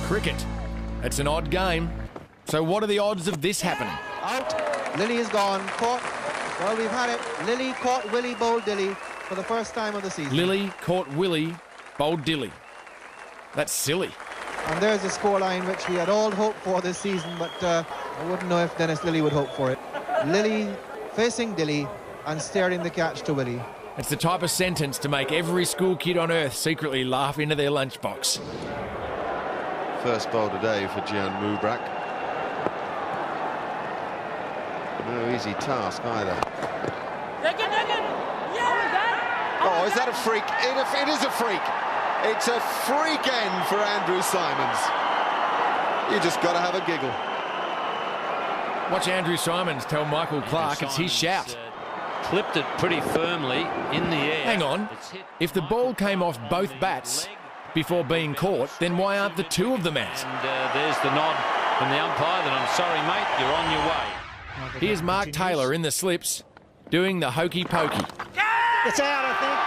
cricket. It's an odd game. So what are the odds of this happening? Out. Lilly is gone. Caught. Well, we've had it. Lilly caught Willie, bowled Dilly for the first time of the season. Lilly caught Willie, bowled Dilly. That's silly. And there's a scoreline which we had all hoped for this season, but I wouldn't know if Dennis Lilly would hope for it. Lilly facing Dilly and steering the catch to Willie. It's the type of sentence to make every school kid on earth secretly laugh into their lunchbox. First bowl today for Gian Mubrak. No easy task either. Oh, is that a freak? It is a freak. It's a freak end for Andrew Symonds. You just got to have a giggle. Watch Andrew Symonds tell Michael Clarke it's his shout. Clipped it pretty firmly in the air. Hang on. If the ball came off both bats before being caught, then why aren't the two of them out? And there's the nod from the umpire that I'm sorry, mate, you're on your way. Here's Mark Taylor in the slips, doing the hokey pokey. It's out, I think.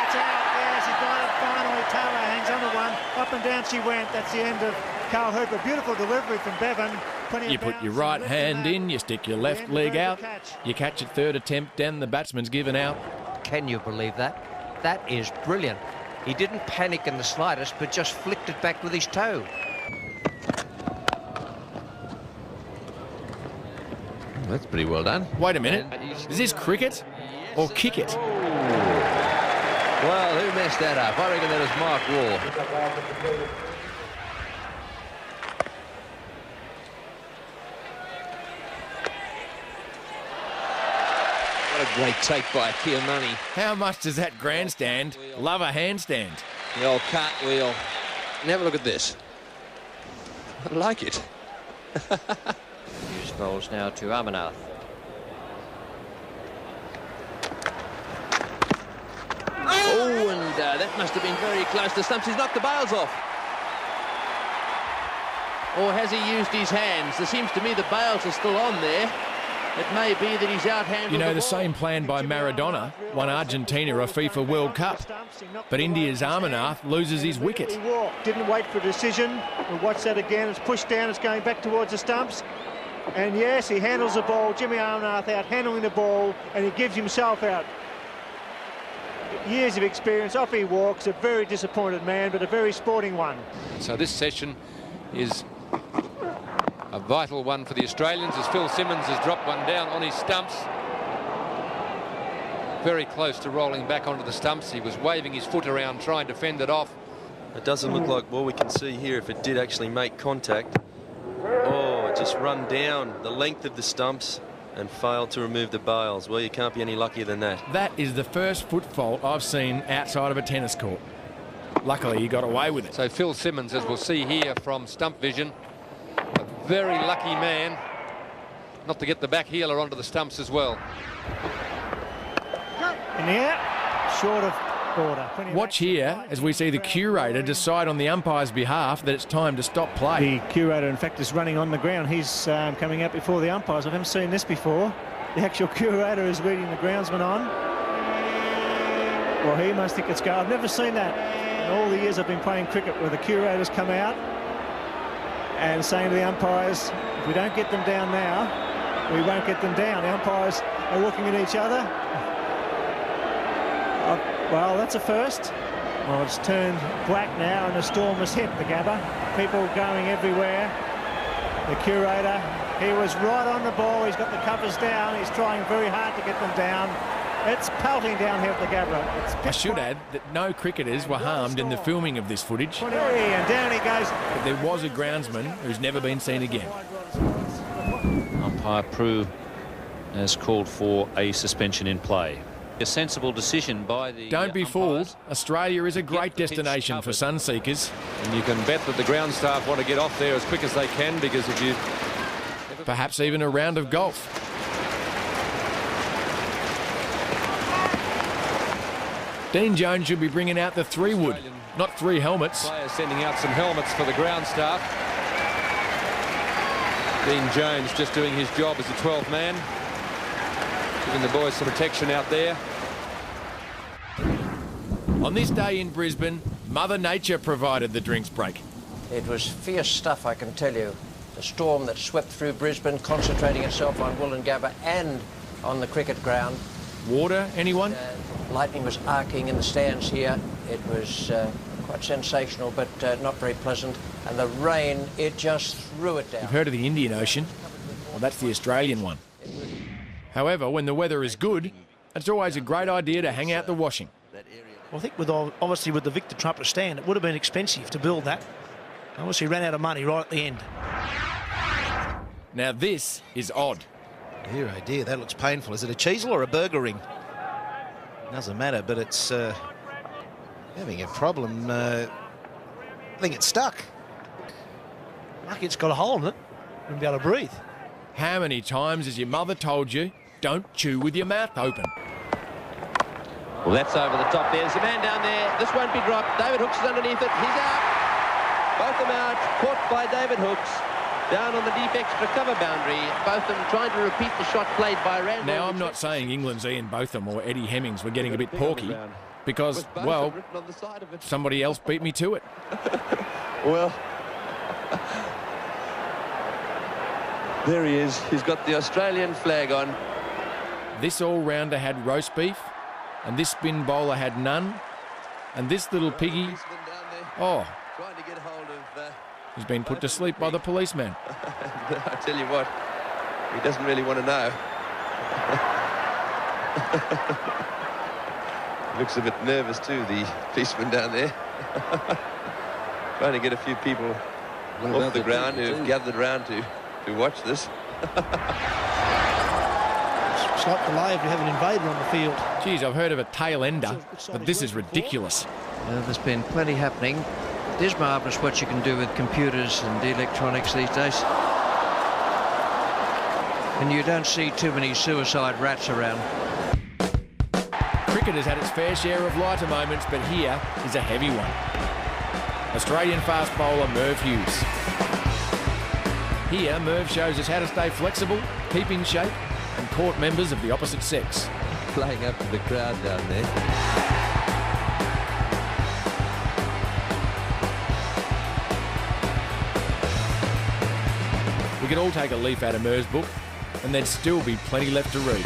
It's out, yes, he got it finally. Taylor hangs on to one. Up and down she went. That's the end of Carl Hooper. Beautiful delivery from Bevan. You put your right hand in, you stick your left leg out, you catch it third attempt, and the batsman's given out. Can you believe that? That is brilliant. He didn't panic in the slightest, but just flicked it back with his toe. That's pretty well done. Wait a minute. Is this cricket or kick it? Well, who messed that up? I reckon that was Mark Wall. What a great take by Akil Money. How much does that grandstand love a handstand? The old cartwheel. Never look at this. I like it. Hughes bowls now to Amarnath. Oh, and that must have been very close to stumps. He's knocked the bails off. Or has he used his hands? There seems to me the bails are still on there. It may be that he's outhandled. You know, the ball. same plan by Maradona won Argentina a FIFA World Cup. But India's Amarnath loses his wicket. He walked, didn't wait for a decision. We'll watch that again. It's pushed down, it's going back towards the stumps. And yes, he handles the ball. Jimmy Amarnath out handling the ball, and he gives himself out. Years of experience, off he walks. A very disappointed man, but a very sporting one. So this session is a vital one for the Australians as Phil Simmons has dropped one down on his stumps. Very close to rolling back onto the stumps. He was waving his foot around trying to fend it off. It doesn't look like what we can see here if it did actually make contact. Oh, it just run down the length of the stumps and failed to remove the bails. Well, you can't be any luckier than that. That is the first foot fault I've seen outside of a tennis court. Luckily, he got away with it. So Phil Simmons, as we'll see here from stump vision, a very lucky man not to get the back heeler onto the stumps as well. In the air, short of border. Watch here as we see the curator decide on the umpire's behalf that it's time to stop play. The curator, in fact, is running on the ground. He's coming out before the umpires. I haven't seen this before. The actual curator is leading the groundsman on. Well, he must think it's go. I've never seen that in all the years I've been playing cricket, where the curators come out and saying to the umpires, if we don't get them down now, we won't get them down. The umpires are looking at each other. Well, that's a first. Well, it's turned black now and the storm has hit the Gabba. People going everywhere. The curator, he was right on the ball. He's got the covers down. He's trying very hard to get them down. It's pelting down here at the Gabba. I should add that no cricketers were harmed in the filming of this footage. And down he goes. But there was a groundsman who's never been seen again. Umpire Prue has called for a suspension in play. A sensible decision by the Don't be fooled. Australia is a great destination for sun seekers. And you can bet that the ground staff want to get off there as quick as they can, because if you... Perhaps even a round of golf. Dean Jones should be bringing out the 3-wood, not 3 helmets. Players sending out some helmets for the ground staff. Dean Jones just doing his job as a 12th man, giving the boys some protection out there. On this day in Brisbane, Mother Nature provided the drinks break. It was fierce stuff, I can tell you. The storm that swept through Brisbane, concentrating itself on Wollongabba and on the cricket ground. Water, anyone? Lightning was arcing in the stands here. It was quite sensational, but not very pleasant. And the rain, it just threw it down. You've heard of the Indian Ocean? Well, that's the Australian one. However, when the weather is good, it's always a great idea to hang out the washing. Well, I think obviously with the Victor Trumpet stand, it would have been expensive to build that. Obviously ran out of money right at the end. Now this is odd. Dear, oh dear, that looks painful. Is it a Cheezel or a burger ring? Doesn't matter, but it's having a problem. I think it's stuck. Lucky it's got a hole in it. Wouldn't be able to breathe. How many times has your mother told you, don't chew with your mouth open? Well, that's over the top. There's a man down there. This won't be dropped. David Hooks is underneath it. He's out. Both of them out. Caught by David Hooks. Down on the deep extra cover boundary. Both of them trying to repeat the shot played by Randall. Now, I'm not saying England's Ian Botham or Eddie Hemmings were getting a bit porky because, well, somebody else beat me to it. Well, there he is. He's got the Australian flag on. This all-rounder had roast beef, and this spin bowler had none, and this little piggy, oh, Trying to get hold of... he's been put to sleep by the policeman. I tell you what, he doesn't really want to know. Looks a bit nervous too, the policeman down there. Trying to get a few people off the ground who've gathered around to watch this. Slight delay if you have an invader on the field. Geez, I've heard of a tail ender, but this is ridiculous. There's been plenty happening. It is marvellous what you can do with computers and electronics these days. And you don't see too many suicide rats around. Cricket has had its fair share of lighter moments, but here is a heavy one. Australian fast bowler Merv Hughes. Here, Merv shows us how to stay flexible, keep in shape, and court members of the opposite sex. Playing up to the crowd down there. We could all take a leaf out of Merv's book, and there'd still be plenty left to read.